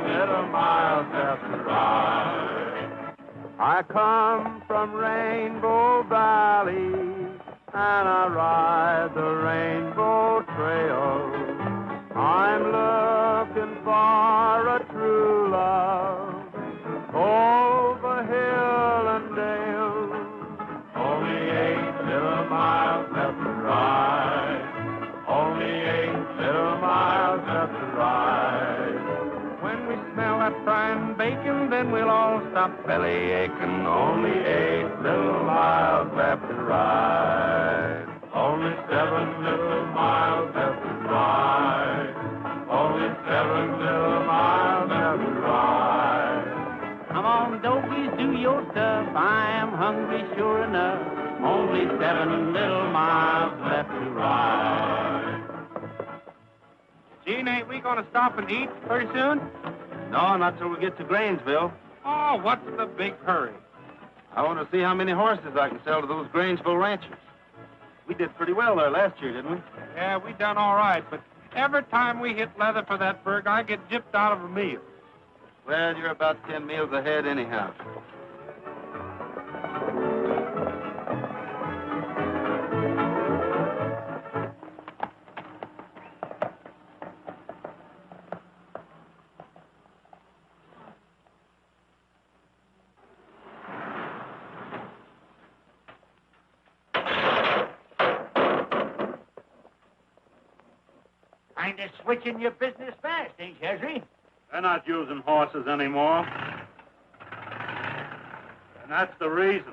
little miles left to ride. I come from Rainbow Valley, and I ride the Rainbow Trail. I'm looking for a true love over hill and dale. Only 8 little miles left to ride. Only 8 little miles left to ride. When we smell that frying bacon, then we'll all stop belly aching. Only 8 little miles left to ride. Only 7 little miles left to ride. Only 7 little miles left to ride. Come on, doggies, do your stuff. I am hungry, sure enough. Only 7 little miles left to ride. Gene, ain't we going to stop and eat pretty soon? No, not till we get to Grangeville. Oh, what's the big hurry? I want to see how many horses I can sell to those Grangeville ranchers. We did pretty well there last year, didn't we? Yeah, we done all right, but every time we hit leather for that burg, I get gypped out of a meal. Well, you're about 10 meals ahead anyhow. Kind of switching your business fast, ain't you, Ezra? They're not using horses anymore. And that's the reason.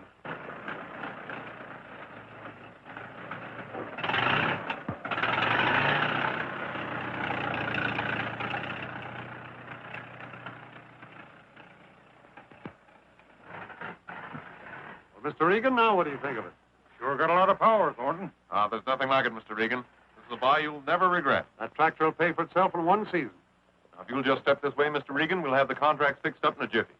Well, Mr. Regan, now what do you think of it? Sure got a lot of power, Thornton. There's nothing like it, Mr. Regan. This is a buy you'll never regret. That tractor will pay for itself in one season. Now, if you'll just step this way, Mr. Regan, we'll have the contract fixed up in a jiffy.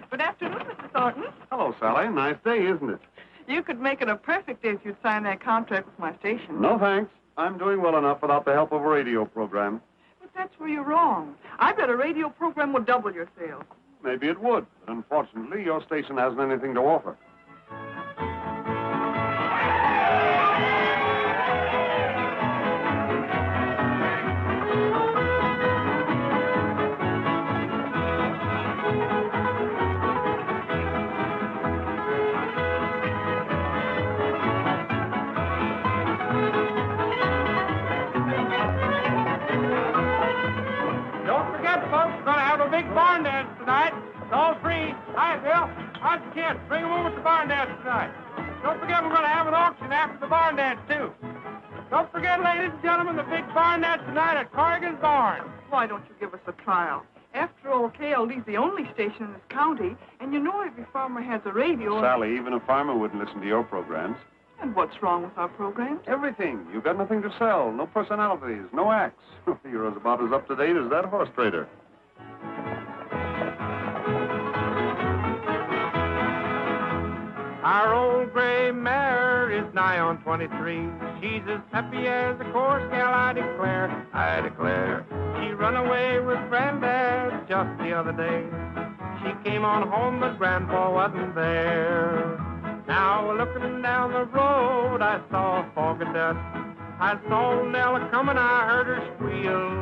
Good afternoon, Mr. Thornton. Hello, Sally. Nice day, isn't it? You could make it a perfect day if you'd sign that contract with my station. No, thanks. I'm doing well enough without the help of a radio program. But that's where you're wrong. I bet a radio program will double your sales. Maybe it would, but unfortunately, your station hasn't anything to offer. Barn dance tonight. It's all free. Hi, Bill. How's the kids? Bring them over to the barn dance tonight. Don't forget we're going to have an auction after the barn dance, too. Don't forget, ladies and gentlemen, the big barn dance tonight at Corrigan's Barn. Why don't you give us a trial? After all, KLD's the only station in this county, and you know every farmer has a radio. Sally, even a farmer wouldn't listen to your programs. And what's wrong with our programs? Everything. You've got nothing to sell. No personalities. No acts. You're about as up-to-date as that horse trader. Our old gray mare is nigh on 23. She's as happy as a course gal, I declare, I declare. She run away with Granddad just the other day. She came on home, but Grandpa wasn't there. Now, looking down the road, I saw a fog of dust. I saw Nella coming, I heard her squeal.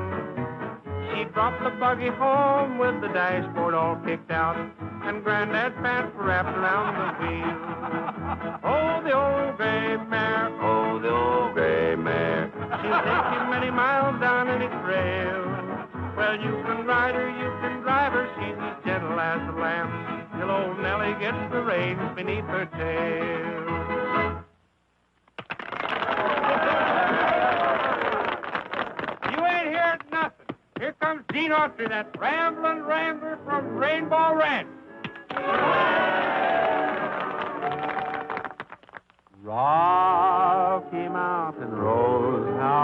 She dropped the buggy home with the dashboard all kicked out, and Granddad's pants were wrapped around the wheel. Oh, the old gray mare, oh, the old gray mare. She'll take you many miles down any trail. Well, you can ride her, you can drive her, she's as gentle as a lamb, till old Nellie gets the reins beneath her tail. You ain't heard nothing. Here comes Gene Autry, that rambling rambler from Rainbow Ranch. Rocky Mountain Rose, how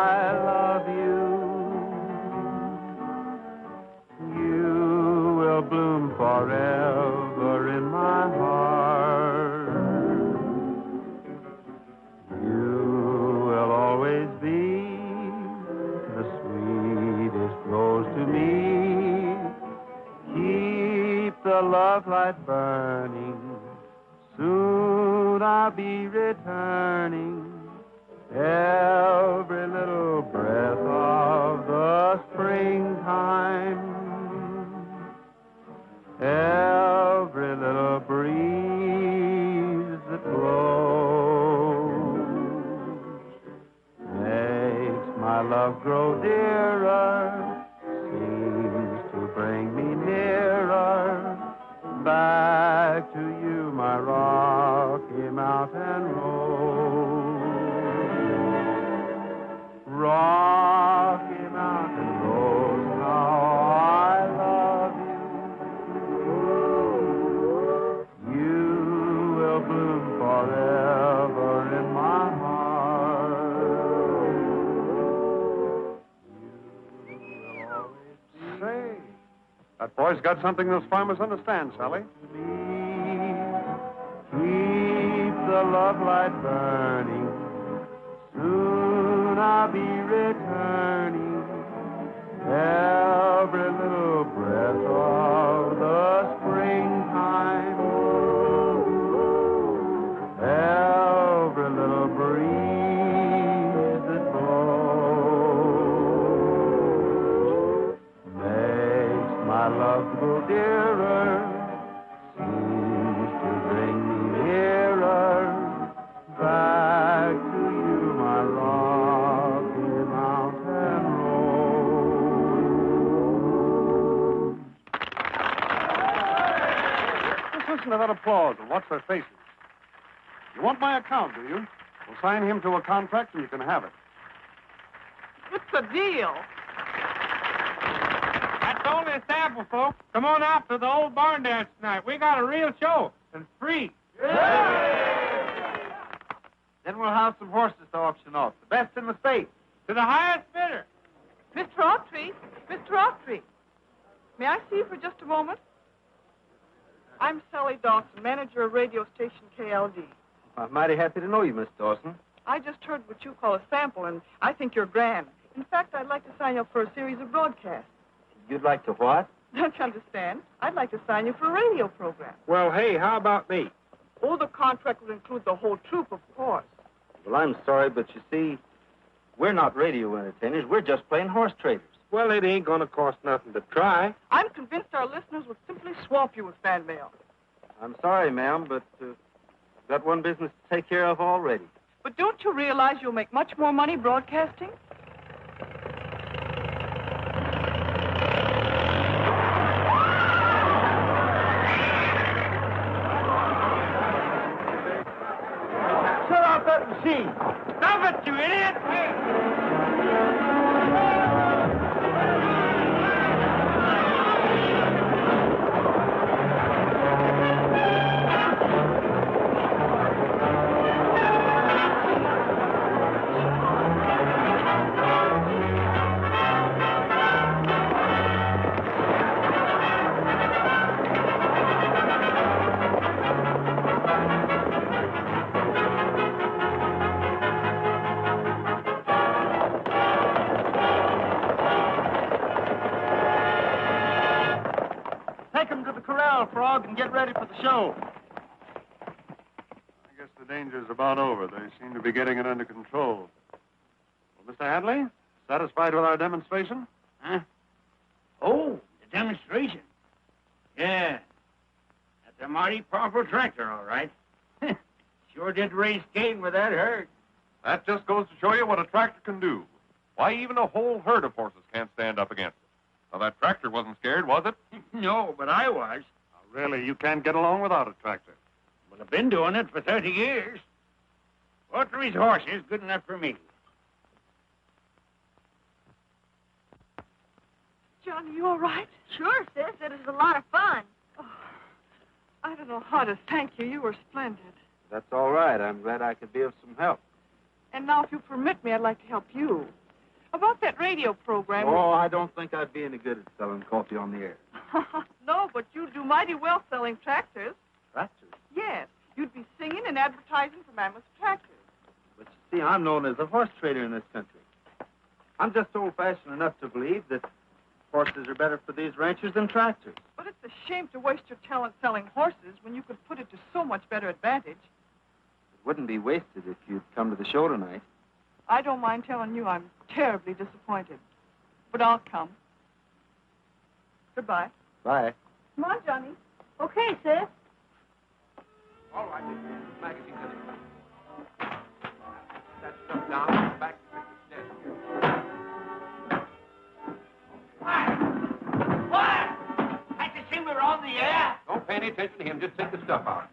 I love you. You will bloom forever in my heart. You will always be the the love light burning. Soon I'll be returning. Every little breath of the springtime, every little breeze that blows makes my love grow dearer, seems to bring me nearer back to you, my Rocky Mountain road. Rocky Mountain Rose, how I love you. You will bloom forever in my heart. You will always Say, that boy's got something those farmers understand, Sally. be. Keep the love light burning. Soon I'll be returning. Every little breath of the springtime, every little breeze that blows makes my love grow dearer, seems to bring me nearer back to you, my Rocky Mountain road. Just listen to that applause and watch their faces. You want my account, do you? We'll sign him to a contract and you can have it. It's a deal. That's only a sample, folks. Come on out to the old barn dance tonight. We got a real show, and it's free. Then we'll have some horses to auction off. The best in the state. To the highest bidder. Mr. Autry, Mr. Autry, may I see you for just a moment? I'm Sally Dawson, manager of radio station KLD. I'm mighty happy to know you, Miss Dawson. I just heard what you call a sample, and I think you're grand. In fact, I'd like to sign you up for a series of broadcasts. You'd like to what? Don't you understand? I'd like to sign you for a radio program. Well, hey, how about me? Oh, the contract would include the whole troupe, of course. Well, I'm sorry, but you see, we're not radio entertainers. We're just plain horse traders. Well, it ain't gonna cost nothing to try. I'm convinced our listeners would simply swamp you with fan mail. I'm sorry, ma'am, but got one business to take care of already. But don't you realize you'll make much more money broadcasting? Shut off that machine! Stop it, you idiot! Take him to the corral, Frog, and get ready for the show. I guess the danger's about over. They seem to be getting it under control. Well, Mr. Hadley, satisfied with our demonstration? Huh? Oh, the demonstration. Yeah. That's a mighty powerful tractor, all right. Sure did raise Cain with that herd. That just goes to show you what a tractor can do. Why, even a whole herd of horses can't stand up against it. Now, that tractor wasn't scared, was it? No, but I was. Now, really, you can't get along without a tractor. Well, I've been doing it for 30 years. Autry's horse is good enough for me. Johnny, you all right? Sure, sis. It was a lot of fun. Oh, I don't know how to thank you. You were splendid. That's all right. I'm glad I could be of some help. And now, if you permit me, I'd like to help you. About that radio program... Oh, I don't think I'd be any good at selling coffee on the air. No, but you do mighty well selling tractors. Tractors? Yes. You'd be singing and advertising for Mammoth tractors. But you see, I'm known as a horse trader in this country. I'm just old-fashioned enough to believe that Horses are better for these ranchers than tractors. But it's a shame to waste your talent selling horses when you could put it to so much better advantage. It wouldn't be wasted if you'd come to the show tonight. I don't mind telling you I'm terribly disappointed. But I'll come. Goodbye. Bye. Come on, Johnny. Okay, sis. All right, this magazine that stuff down back to the desk here. What? I just see we're on the air. Don't pay any attention to him. Just take the stuff out.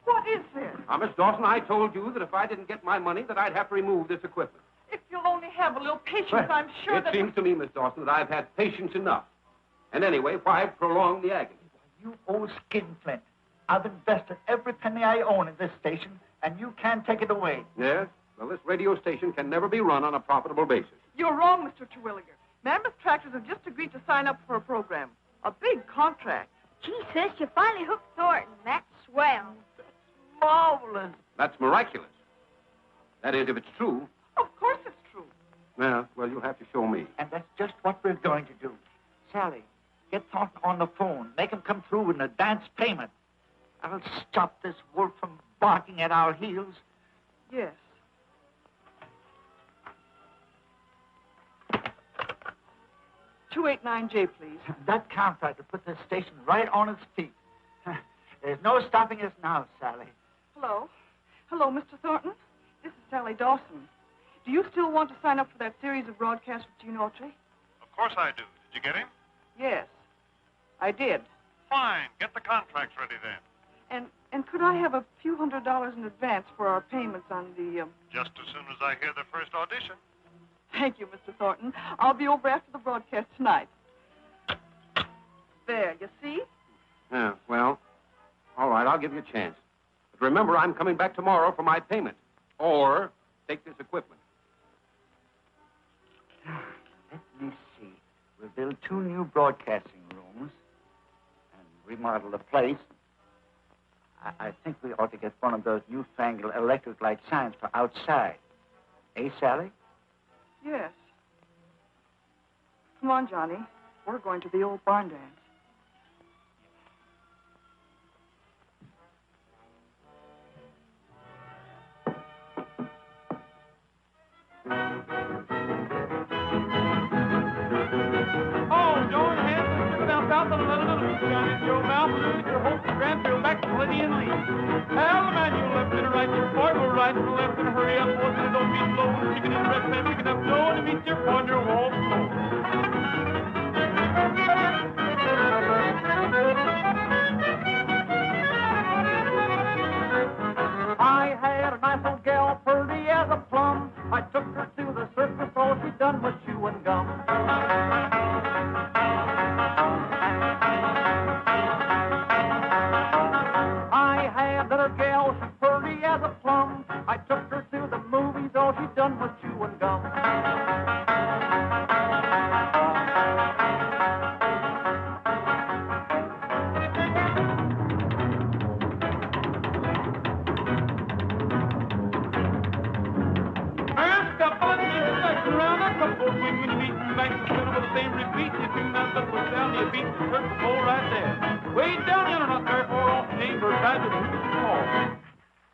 What is this? Now, Miss Dawson, I told you that if I didn't get my money, that I'd have to remove this equipment. If you'll only have a little patience, Well, I'm sure it that... seems to me, Miss Dawson, that I've had patience enough. And anyway, why prolong the agony? You owe skinflint. I've invested every penny I own in this station, and you can't take it away. Yes? Well, this radio station can never be run on a profitable basis. You're wrong, Mr. Terwilliger. Mammoth Tractors have just agreed to sign up for a program. A big contract. Gee, sis, you finally hooked Thornton. That's swell. Marvelous. That's miraculous. That is, if it's true. Of course it's true. Well, you'll have to show me. And that's just what we're going to do. Sally, get Thornton on the phone. Make him come through with an advance payment. I'll stop this wolf from barking at our heels. Yes. $289J, please. That contractor put this station right on its feet. There's no stopping us now, Sally. Hello? Hello, Mr. Thornton? This is Sally Dawson. Do you still want to sign up for that series of broadcasts with Gene Autry? Of course I do. Did you get him? Yes, I did. Fine. Get the contracts ready then. And could I have a few $100s in advance for our payments on the... Just as soon as I hear the first audition. Thank you, Mr. Thornton. I'll be over after the broadcast tonight. There, you see? Yeah, well, all right, I'll give you a chance. But remember, I'm coming back tomorrow for my payment. Or take this equipment. Let me see. We'll build 2 new broadcasting rooms and remodel the place. I think we ought to get one of those newfangled electric light signs for outside. Eh, Sally? Yes. Come on, Johnny. We're going to the old barn dance. Oh, John Hanson, sit down south on a little Johnny Joe Mouth, lose your hopes and Granville back to Lydian Lee. Hal Emanuel, left and right, your boy will right and left and hurry up, boys, and don't be slow. Chicken and breakfast, and picking up dough, and meet your partner wall floor. I had a nice old gal, pretty as a plum. I took her to the circus, all she done was chew and gum. I had that little gal, she's pretty as a plum. I took her to the movies, all she done was chew and gum.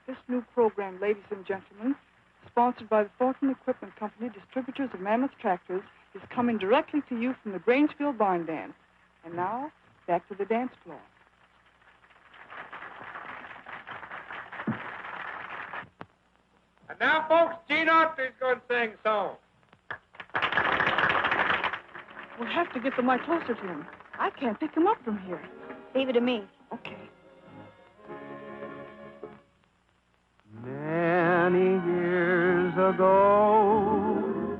This new program, ladies and gentlemen, sponsored by the Thornton Equipment Company, distributors of Mammoth Tractors, is coming directly to you from the Grangeville Barn Dance. And now, back to the dance floor. And now, folks, Gene Autry's going to sing a song. We'll have to get the mic closer to him. I can't pick him up from here. Leave it to me. Okay. Many years ago,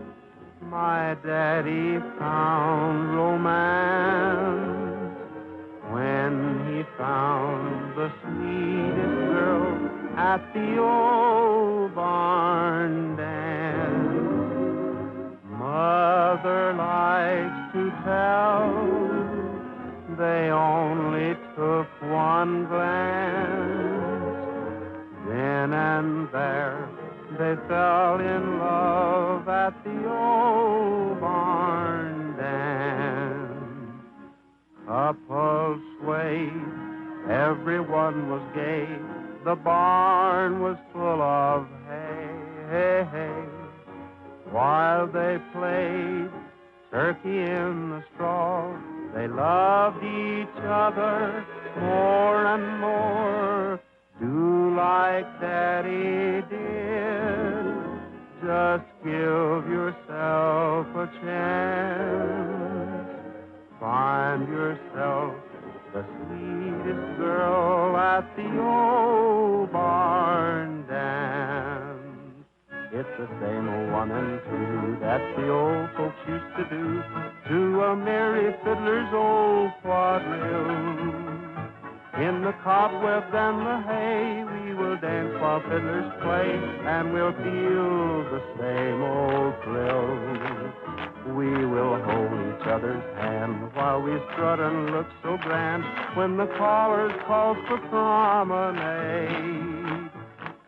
my daddy found romance when he found the sweetest girl at the old barn dance. Mother likes to tell, they only took one glance. Then and there they fell in love at the old barn dance. The pulse swayed, everyone was gay. The barn was full of hay, hay, hay. While they played turkey in the straw, they loved each other more and more. Do like Daddy did, just give yourself a chance. Find yourself the sweetest girl at the old barn dance. It's the same old 1 and 2 that the old folks used to do to a merry fiddler's old quadrille. In the cobwebs and the hay, we will dance while fiddlers play, and we'll feel the same old thrill. We will hold each other's hand while we strut and look so grand when the callers call for promenade.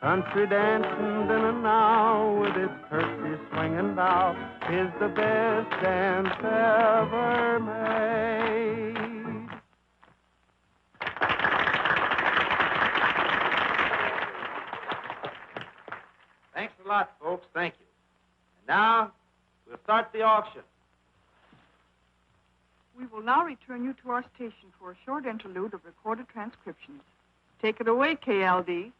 Country dancing then and now with its curtsy swing and bow is the best dance ever made. Thanks a lot, folks. Thank you. And now, we'll start the auction. We will now return you to our station for a short interlude of recorded transcriptions. Take it away, KLD.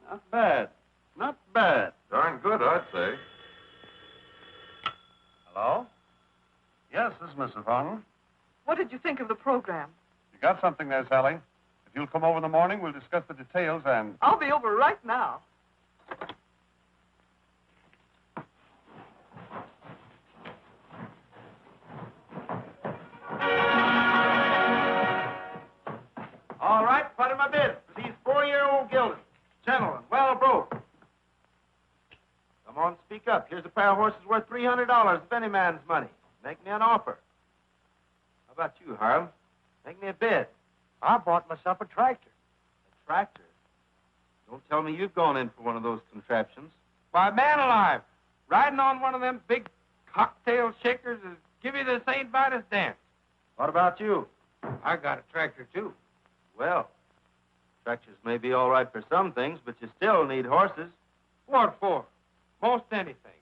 Not bad. Not bad. Darn good, I'd say. Hello? Yes, this is Mrs. Vaughn. What did you think of the program? You got something there, Sally. If you'll come over in the morning, we'll discuss the details and... I'll be over right now. All right, put in my bid for these 4-year-old geldings. Gentlemen, well broke. Come on, speak up. Here's a pair of horses worth $300 if any man's money. Make me an offer. How about you, Harlem? Make me a bid. I bought myself a tractor. A tractor? Don't tell me you've gone in for one of those contraptions. Why, man alive, riding on one of them big cocktail shakers is give you the St. Vitus dance. What about you? I got a tractor, too. Well, tractors may be all right for some things, but you still need horses. What for? Most anything.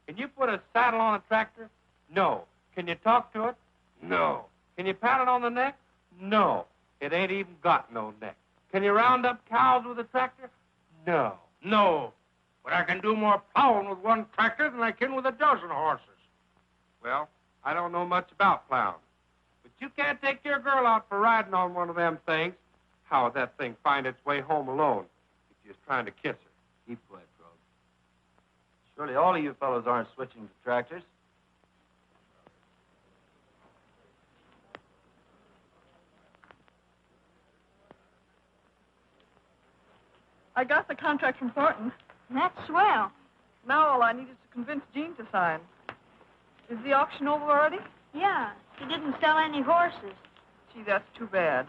Can you put a saddle on a tractor? No. Can you talk to it? No. Can you pat it on the neck? No. It ain't even got no neck. Can you round up cows with a tractor? No. No. But I can do more plowing with one tractor than I can with a dozen horses. Well, I don't know much about plowing. But you can't take your girl out for riding on one of them things. How would that thing find its way home alone if you're trying to kiss her? Keep quiet, Frog. Surely all of you fellows aren't switching to tractors. I got the contract from Thornton. That's swell. Now all I need is to convince Jean to sign. Is the auction over already? Yeah, he didn't sell any horses. Gee, that's too bad.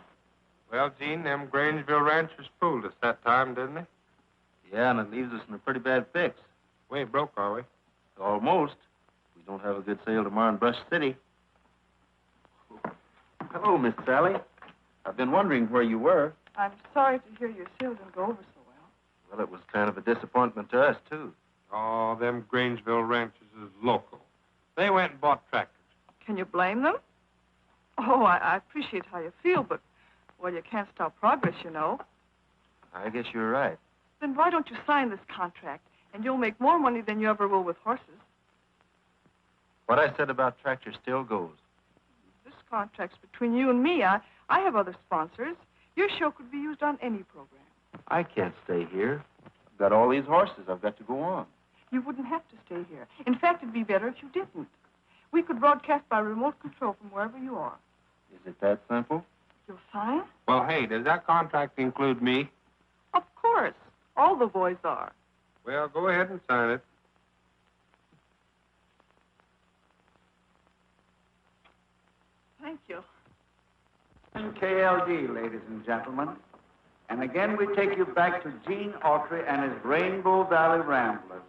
Well, Gene, them Grangeville ranchers fooled us that time, didn't they? Yeah, and it leaves us in a pretty bad fix. We ain't broke, are we? Almost. We don't have a good sale tomorrow in Brush City. Hello, Miss Sally. I've been wondering where you were. I'm sorry to hear your sale didn't go over so well. Well, it was kind of a disappointment to us, too. Oh, them Grangeville ranchers is local. They went and bought tractors. Can you blame them? Oh, I appreciate how you feel, but, well, you can't stop progress, you know. I guess you're right. Then why don't you sign this contract, and you'll make more money than you ever will with horses. What I said about tractors still goes. This contract's between you and me. I have other sponsors. Your show could be used on any program. I can't stay here. I've got all these horses. I've got to go on. You wouldn't have to stay here. In fact, it'd be better if you didn't. We could broadcast by remote control from wherever you are. Is it that simple? You'll sign? Well, hey, does that contract include me? Of course. All the boys are. Well, go ahead and sign it. Thank you. KLD, ladies and gentlemen. And again, we take you back to Gene Autry and his Rainbow Valley Ramblers.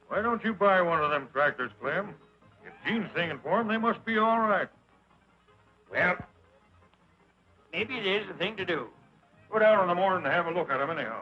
Why don't you buy one of them tractors, Clem? If Gene's singing for them, they must be all right. Well, maybe it is the thing to do. Go down in the morning and have a look at them anyhow.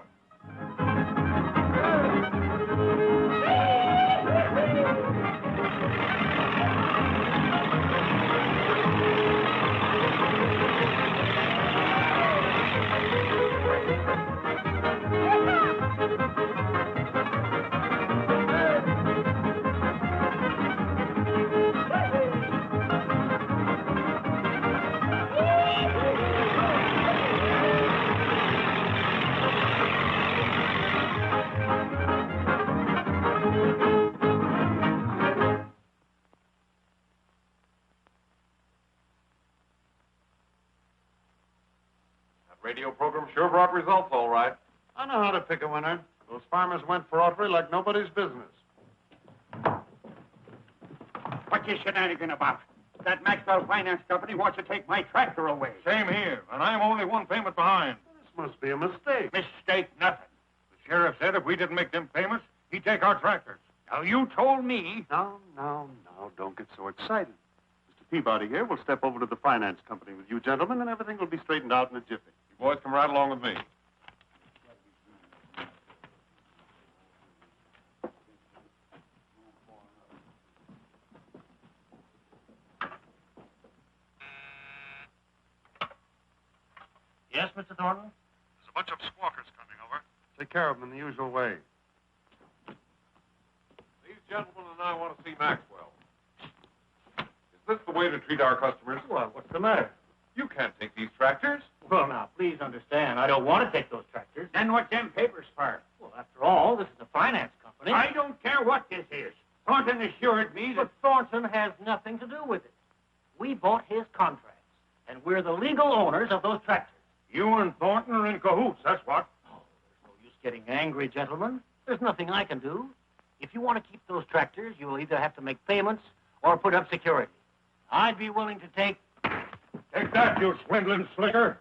Radio program sure brought results, all right. I know how to pick a winner. Those farmers went for Autry like nobody's business. What you shenanigan about? That Maxwell Finance Company wants to take my tractor away. Same here, and I'm only one payment behind. This must be a mistake. Mistake nothing. The sheriff said if we didn't make them payments, he'd take our tractors. Now, you told me... Now, don't get so excited. Mr. Peabody here will step over to the finance company with you gentlemen, and everything will be straightened out in a jiffy. You boys come right along with me. Yes, Mr. Thornton? There's a bunch of squawkers coming over. Take care of them in the usual way. These gentlemen and I want to see Maxwell. Is this the way to treat our customers? Well, what's the matter? You can't take these tractors. Well, now, please understand, I don't want to take those tractors. Then what's them papers for? Well, after all, this is a finance company. I don't care what this is. Thornton assured me that... But Thornton has nothing to do with it. We bought his contracts, and we're the legal owners of those tractors. You and Thornton are in cahoots, that's what. Oh, there's no use getting angry, gentlemen. There's nothing I can do. If you want to keep those tractors, you'll either have to make payments or put up security. I'd be willing to take... Take that, you swindling slicker.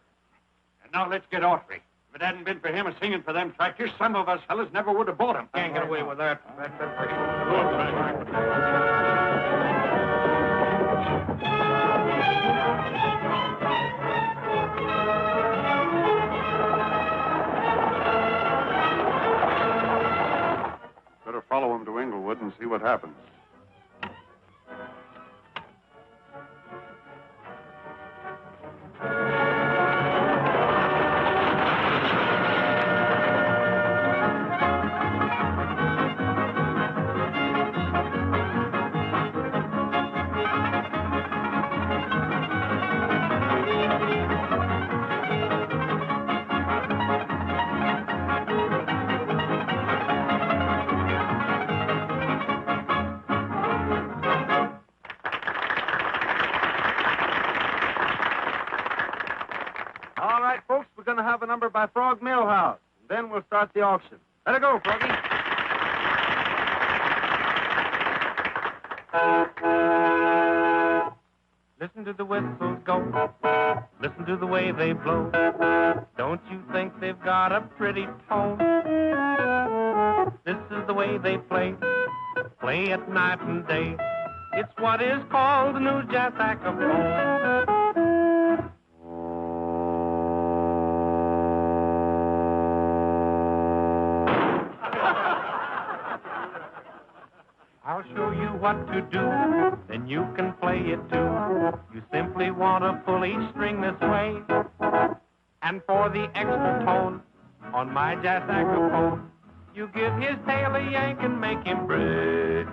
And now let's get Autry. If it hadn't been for him singing for them tractors, some of us fellas never would have bought them. Can't get away with that. Better follow him to Inglewood and see what happens. All right, folks, we're going to have a number by Frog Millhouse. And then we'll start the auction. Let it go, Froggy. Listen to the whistles go. Listen to the way they blow. Don't you think they've got a pretty tone? This is the way they play. Play at night and day. It's what is called the new jazz saxophone. I'll show you what to do, then you can play it too. You simply want to pull each string this way. And for the extra tone, on my jazz saxophone, you give his tail a yank and make him break.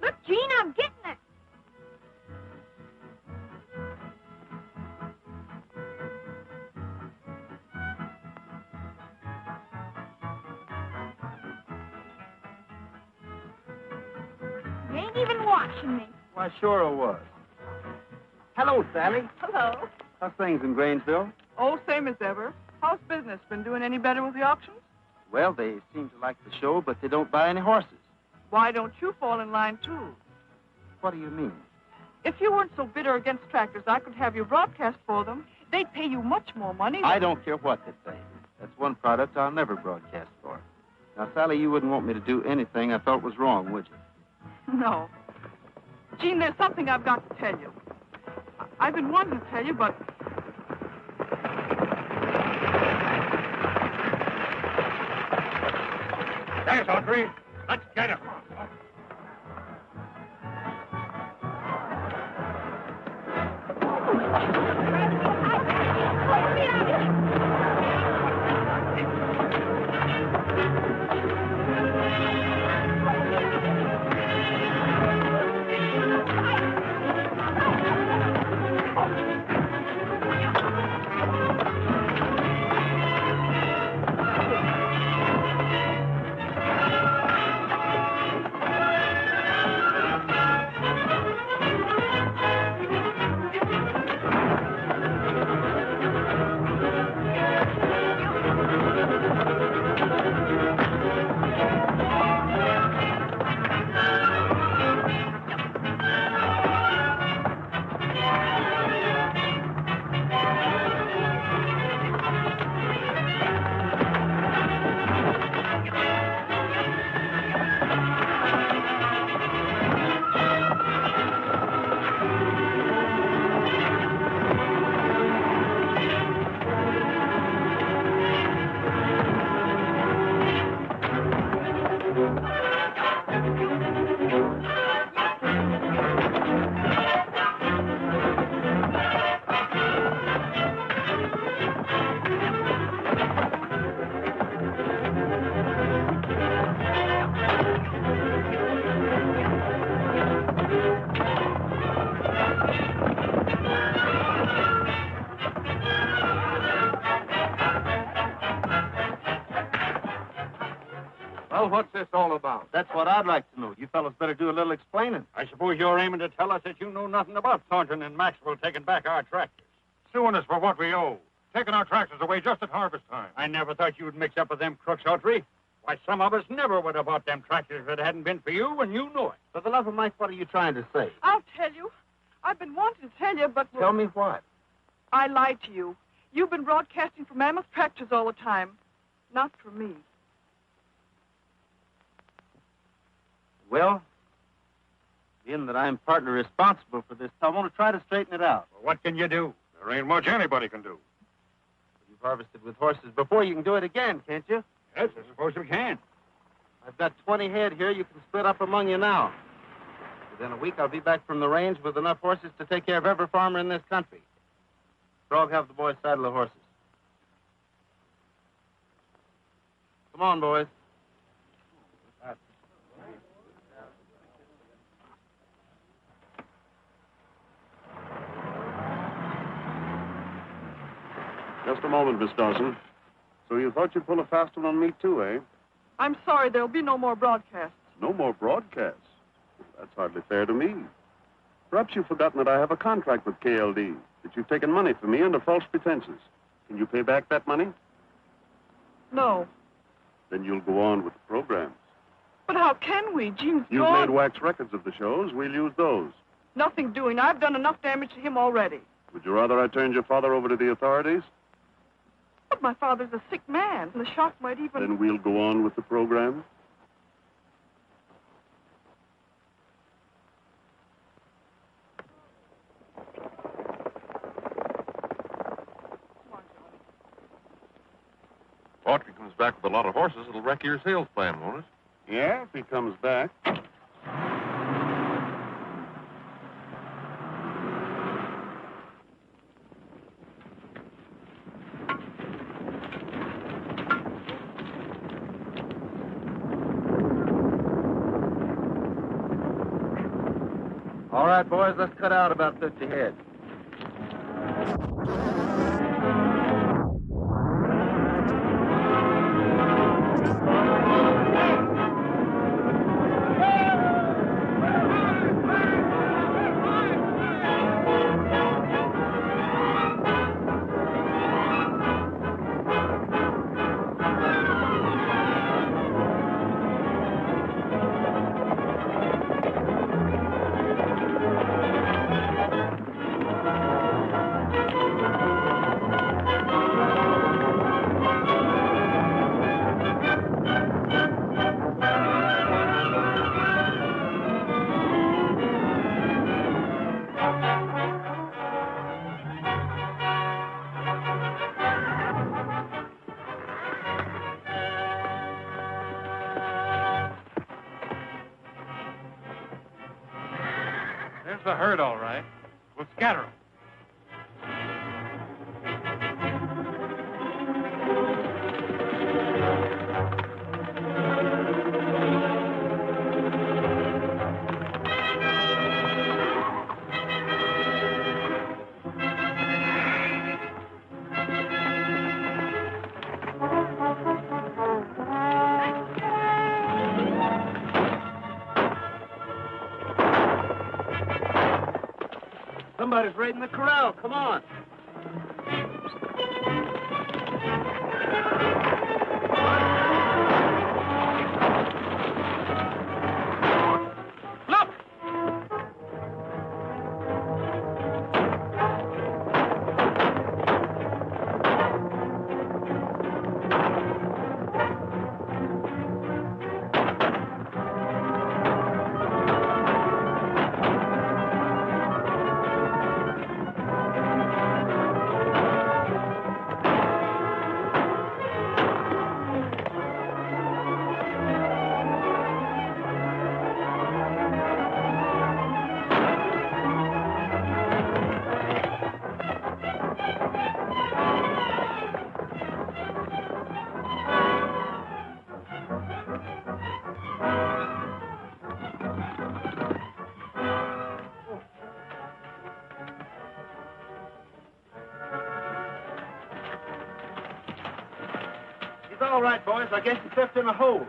Look, Gene, I'm getting it. You ain't even watching me. Why, sure I was. Hello, Sally. Hello. How's things in Grangeville? Oh, same as ever. How's business? Been doing any better with the auctions? Well, they seem to like the show, but they don't buy any horses. Why don't you fall in line, too? What do you mean? If you weren't so bitter against tractors, I could have you broadcast for them. They'd pay you much more money. I don't care what they pay. That's one product I'll never broadcast for. Now, Sally, you wouldn't want me to do anything I felt was wrong, would you? No. Gene, there's something I've got to tell you. I've been wanting to tell you, but... There's Audrey. Let's get him. Well, what's this all about? That's what I'd like to know. You fellas better do a little explaining. I suppose you're aiming to tell us that you know nothing about Thornton and Maxwell taking back our tractors. Suing us for what we owe. Taking our tractors away just at harvest time. I never thought you'd mix up with them crooks, Audrey. Why, some of us never would have bought them tractors if it hadn't been for you, and you know it. For the love of Mike, what are you trying to say? I'll tell you. I've been wanting to tell you, but... Tell me what? I lied to you. You've been broadcasting for Mammoth Tractors all the time. Not for me. Well, being that I'm partly responsible for this, I want to try to straighten it out. Well, what can you do? There ain't much anybody can do. You've harvested with horses before. You can do it again, can't you? Yes, I suppose we can. I've got 20 head here. You can split up among you now. Within a week, I'll be back from the range with enough horses to take care of every farmer in this country. Frog, have the boys saddle the horses. Come on, boys. Just a moment, Miss Dawson. So you thought you'd pull a fast one on me, too, eh? I'm sorry, there'll be no more broadcasts. No more broadcasts. That's hardly fair to me. Perhaps you've forgotten that I have a contract with KLD, that you've taken money from me under false pretenses. Can you pay back that money? No. Then you'll go on with the programs. But how can we? Gene's You've gone. made wax records of the shows. We'll use those. Nothing doing. I've done enough damage to him already. Would you rather I turned your father over to the authorities? But my father's a sick man. The shock might even... Then we'll go on with the program. Audrey comes back with a lot of horses, it'll wreck your sales plan, won't it? Yeah, if he comes back. All right, boys, let's cut out about 50 head. There's the herd, all right. We'll scatter them. Somebody's raiding the corral. Come on. Look! He's all right, boys. I guess he stepped in a hole.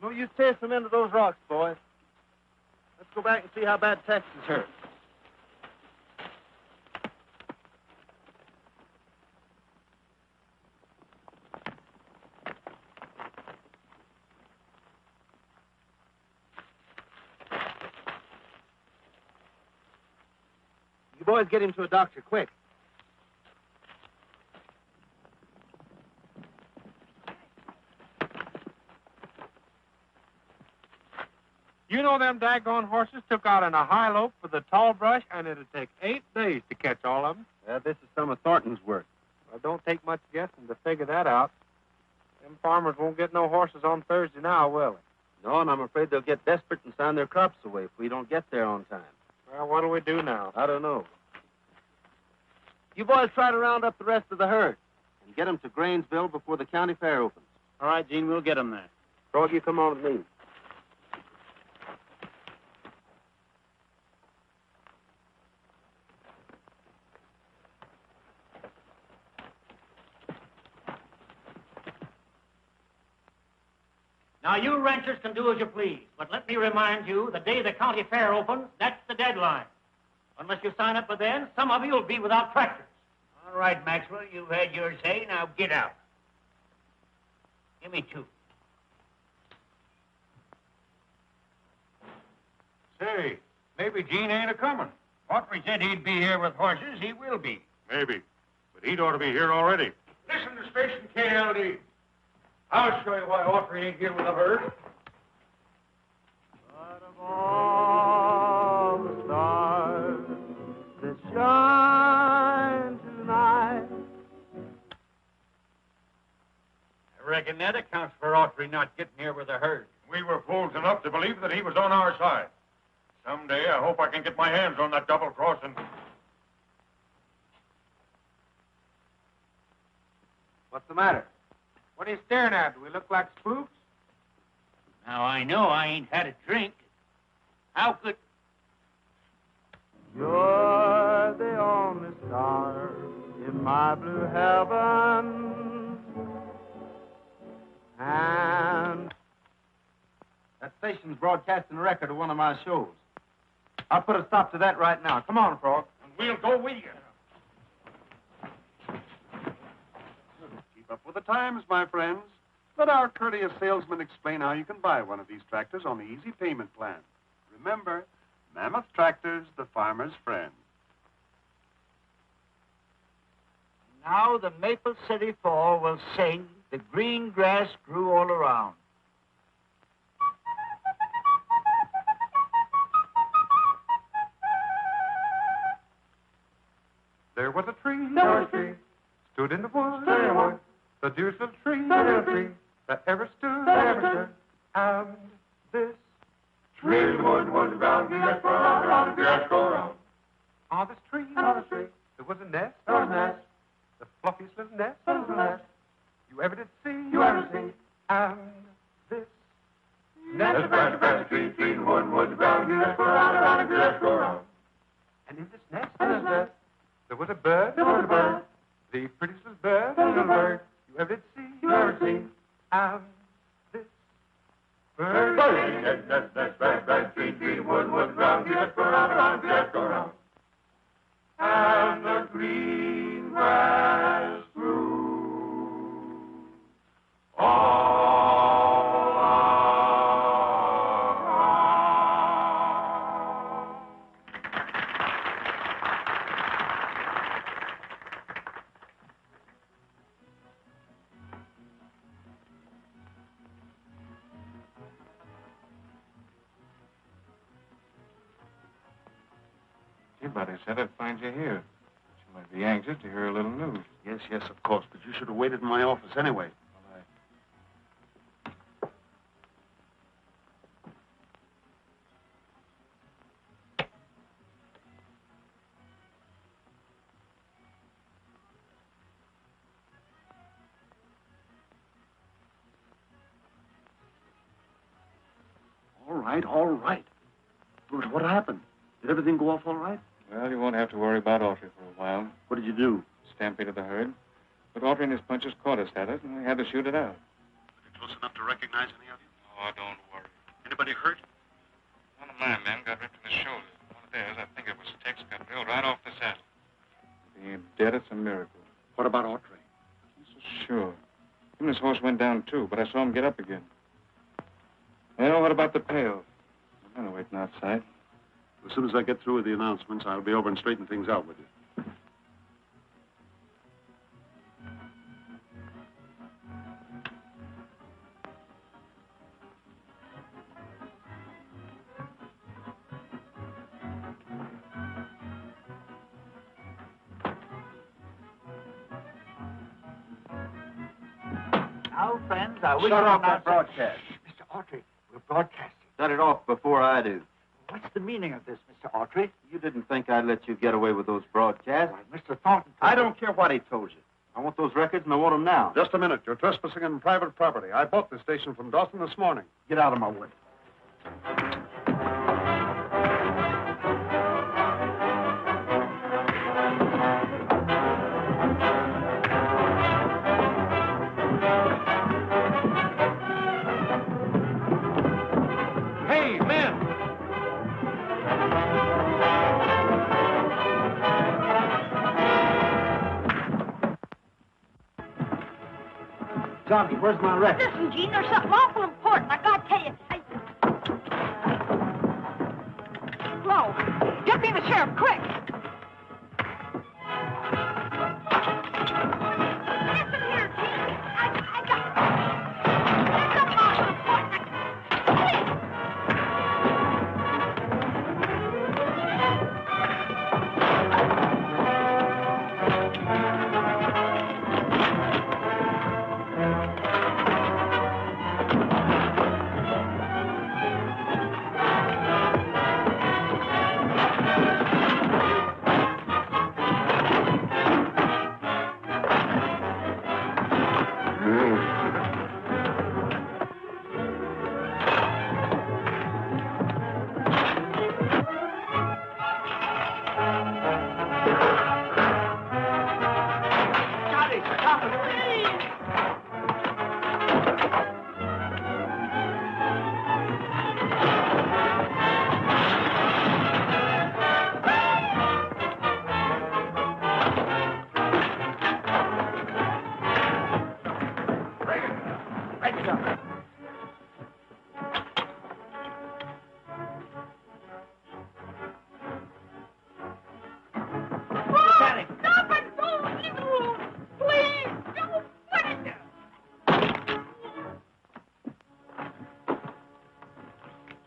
No use chasing him into those rocks, boys. Let's go back and see how bad Tex is hurt. You boys get him to a doctor, quick. You know them daggone horses took out in a high lope for the tall brush, and it'd take 8 days to catch all of them. This is some of Thornton's work. Well, don't take much guessing to figure that out. Them farmers won't get no horses on Thursday now, will they? No, and I'm afraid they'll get desperate and sign their crops away if we don't get there on time. Well, what do we do now? I don't know. You boys try to round up the rest of the herd and get them to Grainsville before the county fair opens. All right, Gene, we'll get them there. Frog, you come on with me. Now, you ranchers can do as you please, but let me remind you, the day the county fair opens, that's the deadline. Unless you sign up by then, some of you will be without tractors. All right, Maxwell, you've had your say. Now get out. Give me 2. Say, maybe Gene ain't a-coming. Autry said he'd be here with horses. He will be. Maybe. But he'd ought to be here already. Listen to station KLD. I'll show you why Autry ain't here with the herd. But of all the stars that shine tonight, I reckon that accounts for Autry not getting here with the herd. We were fools enough to believe that he was on our side. Someday I hope I can get my hands on that double cross and... What's the matter? What are you staring at? Do we look like spooks? Now, I know I ain't had a drink. How could... you're the only star in my blue heaven. And That station's broadcasting a record of one of my shows. I'll put a stop to that right now. Come on, Frog. and we'll go with you. Keep up with the times, my friends. Let our courteous salesman explain how you can buy one of these tractors on the easy payment plan. Remember, Mammoth Tractors, the farmer's friend. Now the Maple City Fall will sing, the green grass grew all around. There was a tree, stood in the wood, the dearest little tree that ever stood, and this Greenwood was round, yes, go round, yes, go round. On this tree, there was a nest, the fluffiest little nest, you ever did see, and this nest, That's tree, Greenwood was round, yes, go round, yes, go round. and in this nest, there was a bird, the prettiest little bird, you ever did see, and this bird. That's tree, Greenwood was round, yes, go round, yes, go round. And the green grass grew all around. Everybody said I'd find you here. You might be anxious to hear a little news. Yes, of course, but you should have waited in my office anyway. All right. But what happened? Did everything go off all right? Well, you won't have to worry about Autry for a while. What did you do? Stampeded the herd. But Autry and his punchers caught us at it, and we had to shoot it out. Were you close enough to recognize any of you? Oh, don't worry. Anybody hurt? One of my men got ripped in the shoulder. One of theirs, I think it was Tex, got drilled right off the saddle. Being dead, it's a miracle. What about Autry? Sure. Him and his horse went down, too, but I saw him get up again. Well, what about the pails? I'm waiting outside. As soon as I get through with the announcements, I'll be over and straighten things out with you. Now, friends, I wish Shut to off that announce- broadcast. Mr. Autry, we're broadcasting. Shut it off before I do. What's the meaning of this, Mr. Autry? You didn't think I'd let you get away with those broadcasts. Why, Mr. Thornton... I don't care what he told you. I want those records, and I want them now. Just a minute. You're trespassing on private property. I bought this station from Dawson this morning. Get out of my way. Hey, men! Johnny, where's my record? Listen, Gene, there's something awful important. I gotta tell you. Flo, get me the sheriff, quick! Listen here, Gene. I got... There's something awful important. Johnny, stop it! Break it up. Johnny. Stop it! Don't leave the room! Please! Don't put it there!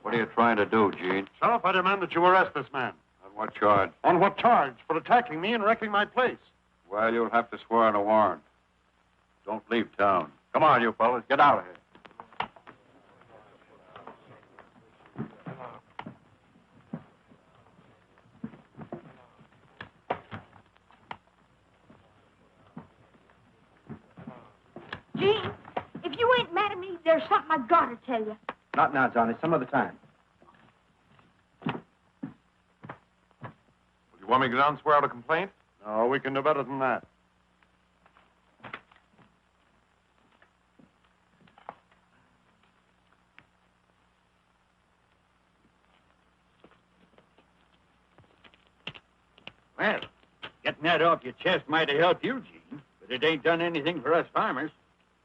What are you trying to do, Gene? Sheriff, I demand that you arrest this man. On what charge? On what charge? For attacking me and wrecking my place. Well, you'll have to swear on a warrant. Don't leave town. Come on, you fellas. Get out of here. something I got to tell you. Not now, Johnny. Some other time. You want me to go down and swear out a complaint? No, we can do better than that. Well, getting that off your chest might have helped you, Gene, but it ain't done anything for us farmers.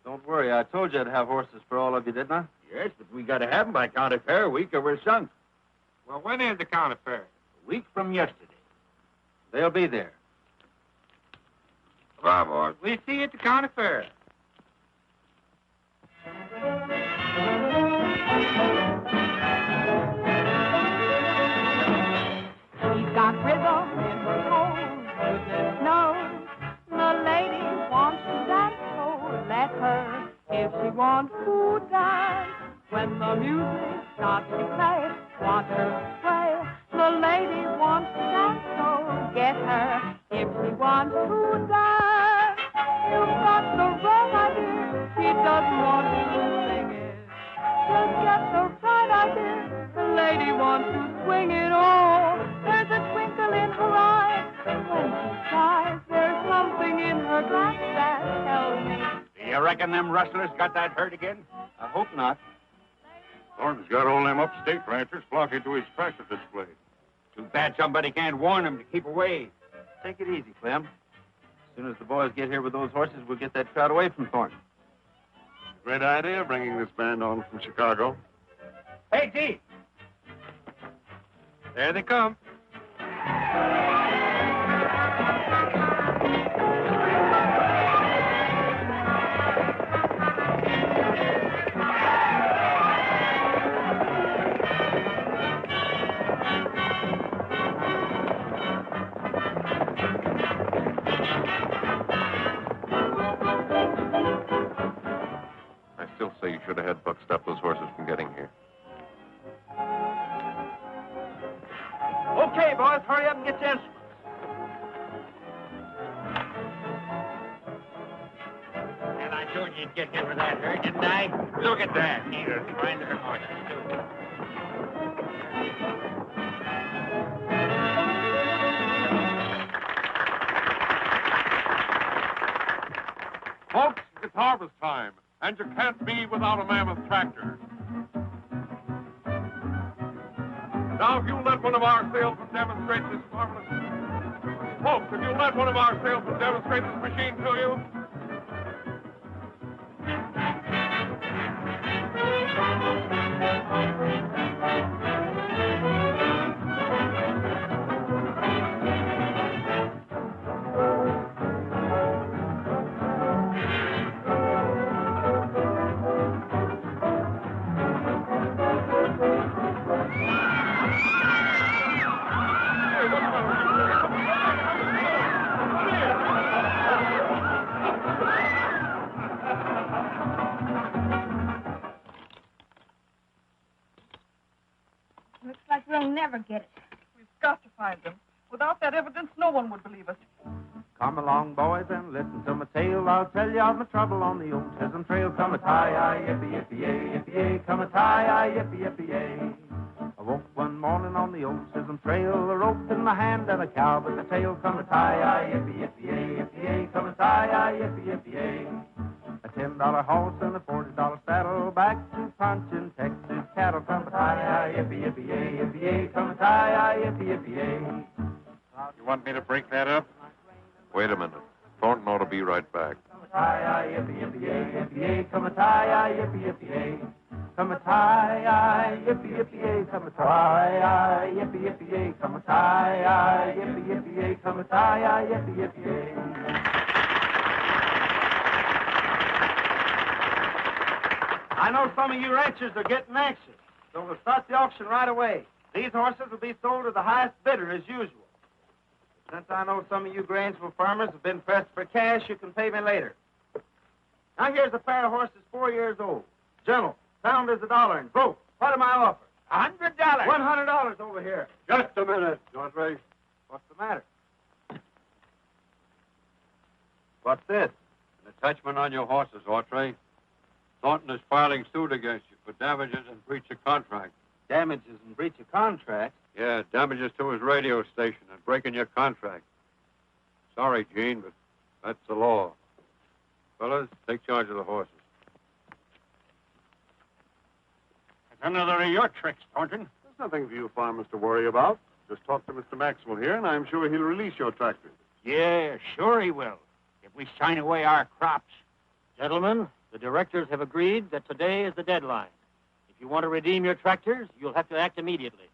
Don't worry. I told you I'd have horses for all of you, didn't I? Yes, but we got to have them by county fair week or we're sunk. Well, when is the county fair? A week from yesterday. They'll be there. Come on, boys. We'll see you at the county fair. She's got rhythm in her toes, goodness knows. The lady wants to dance, so let her. If she wants to dance, when the music starts to play, watch her sway. The lady wants to dance, so get her. If she wants to dance, you've got the wrong idea. She doesn't want to sing it. Just get the right idea. The lady wants to swing it all. There's a twinkle in her eye. When she sighs, there's something in her glance that tells me. Do you reckon them rustlers got that hurt again? I hope not. Thornton's got all them upstate ranchers flocking to his tractor display. Too bad somebody can't warn them to keep away. Take it easy, Clem. As soon as the boys get here with those horses, we'll get that crowd away from Thornton. Great idea, bringing this band on from Chicago. Hey, Gene! There they come. I still say you should have had Buck stop those horses from getting here. Okay, boys, hurry up and get your instruments. And I told you you'd get here with that herd, didn't I? Look at that. Here, find her horses, too. Folks, it's harvest time, and you can't be without a mammoth tractor. Now, if you'll let one of our salesmen demonstrate this marvelous... Folks, if you'll let one of our salesmen demonstrate this machine to you... Looks like we'll never get it. We've got to find them. Without that evidence, no one would believe us. Come along, boys, and listen to my tale. I'll tell you of my trouble on the old Chisholm Trail. Come a tie, yippee, yippee, yay, yippee, yay. Come a tie, yippee, yippee, yay. I woke one morning on the old Chisholm Trail, a rope in my hand and a cow with a tail. Come a tie, yippee, yippee, yay, yippee, yay. Come a tie, yippee, yippee, yay. A $10 horse and a $40 saddle, back to punching Texas cattle. Come a tie, yippee, yippee, yay, yippee, yay. Come a tie, yippee, yippee, yay. You want me to break that up? Wait a minute. Thornton ought to be right back. Tie, yippee, yippee, yay, yippee, yay. Come a tie, yippee, yippee, yay. Come a tie, yippee, yippee, yay. Come a tie, yippee, yippee, yay. Come a tie, yippee, yippee, yay. Come a tie, yippee, yippee, yay. I know some of you ranchers are getting anxious, so we'll start the auction right away. These horses will be sold to the highest bidder as usual. Since I know some of you Grangeville farmers have been pressed for cash, you can pay me later. Now here's a pair of horses 4 years old. Gentle, pound is $1 and broke. What am I offering? $100. $100 over here. Just a minute, Audrey. What's the matter? What's this? An attachment on your horses, Autry. Thornton is filing suit against you for damages and breach of contract. Damages and breach of contract? Yeah, damages to his radio station and breaking your contract. Sorry, Gene, but that's the law. Fellas, take charge of the horses. That's another of your tricks, Thornton. There's nothing for you farmers to worry about. Just talk to Mr. Maxwell here, and I'm sure he'll release your tractors. Yeah, sure he will. If we sign away our crops. Gentlemen, the directors have agreed that today is the deadline. If you want to redeem your tractors, you'll have to act immediately.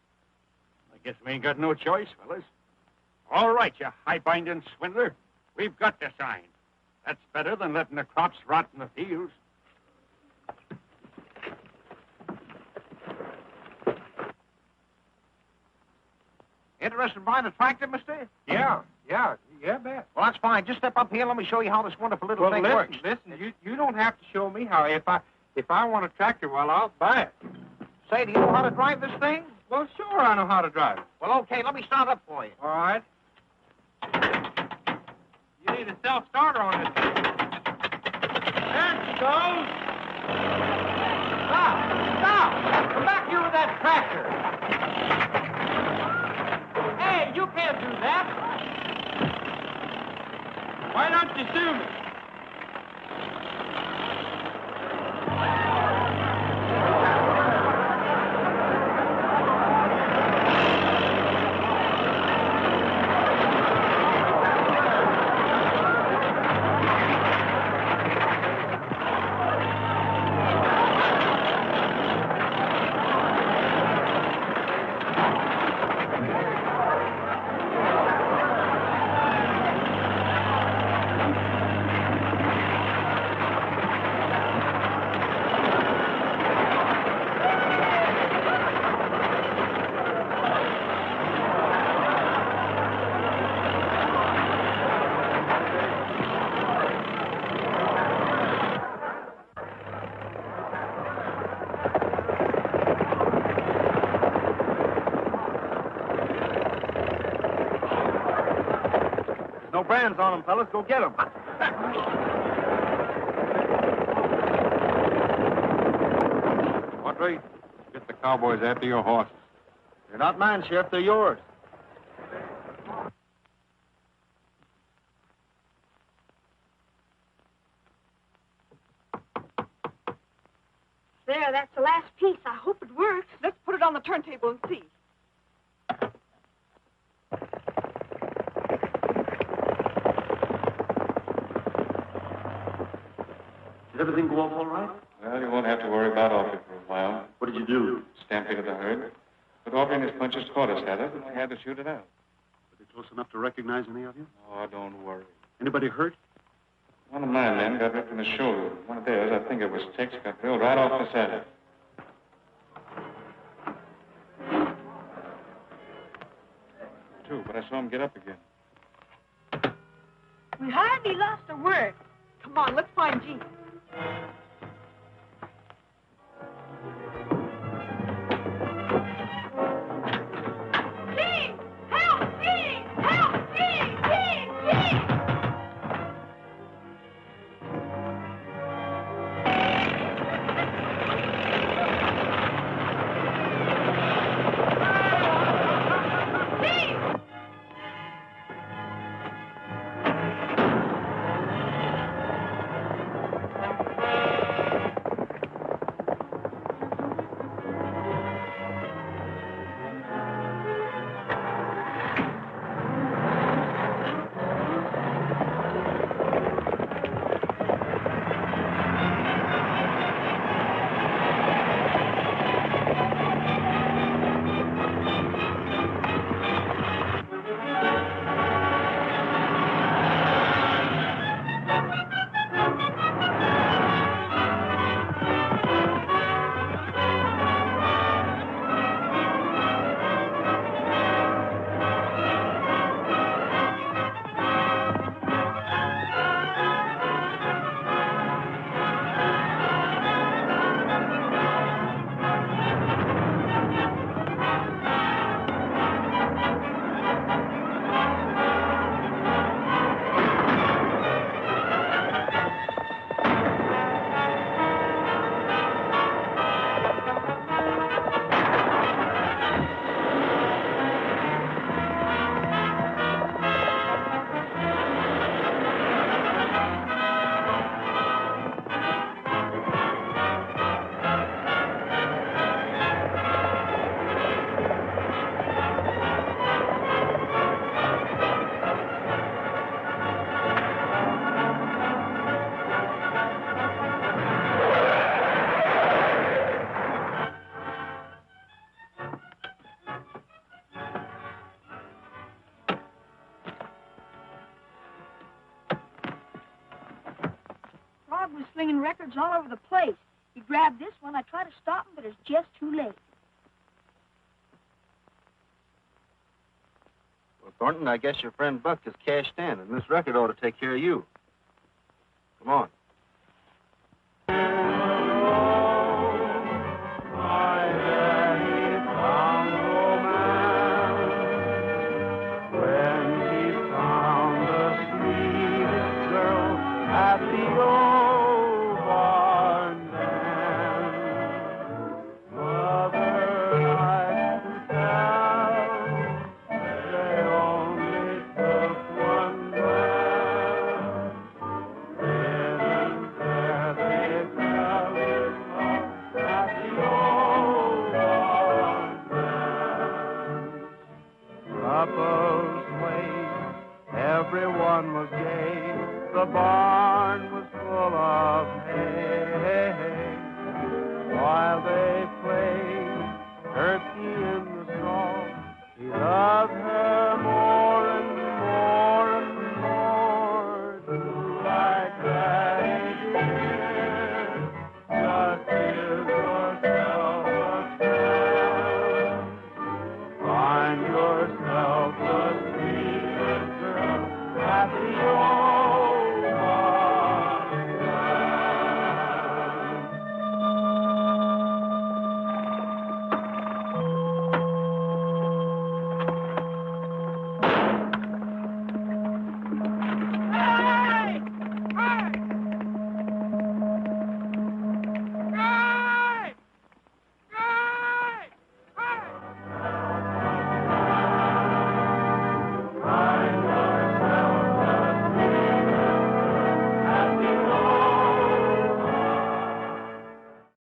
I guess we ain't got no choice, fellas. All right, you high-binding swindler. We've got to sign. That's better than letting the crops rot in the fields. Interested in buying a tractor, mister? Yeah, bet. Well, that's fine. Just step up here and let me show you how this wonderful little thing works. Listen, you don't have to show me how. If I want a tractor, well, I'll buy it. Say, do you know how to drive this thing? Well, sure, I know how to drive it. Well, okay, let me start up for you. All right. You need a self-starter on this thing. There she goes. Stop! Come back here with that tractor. Hey, you can't do that. Why don't you sue me? No brands on them, fellas. Go get them. Audrey, get the cowboys after your horses. They're not mine, Sheriff. They're yours. There, that's the last piece. I hope it works. Let's put it on the turntable and see. Did everything go off all right? Well, you won't have to worry about Apoie for a while. What did you do? Stampeded the herd. But Apoie and his punchers caught us at it, and we had to shoot it out. Were they close enough to recognize any of you? Oh, don't worry. Anybody hurt? One of my men got ripped in the shoulder. One of theirs, I think it was Tex, got drilled right off the saddle. Too, but I saw him get up again. We hardly lost a word. Come on, let's find Gene. Gene! Help! Gene! Help! Gene! Gene! Gene! Gene! was slinging records all over the place. He grabbed this one. I tried to stop him, but it's just too late. Well, Thornton, I guess your friend Buck has cashed in, and this record ought to take care of you. Come on. Everyone was gay, the barn was full of hay. While they played turkey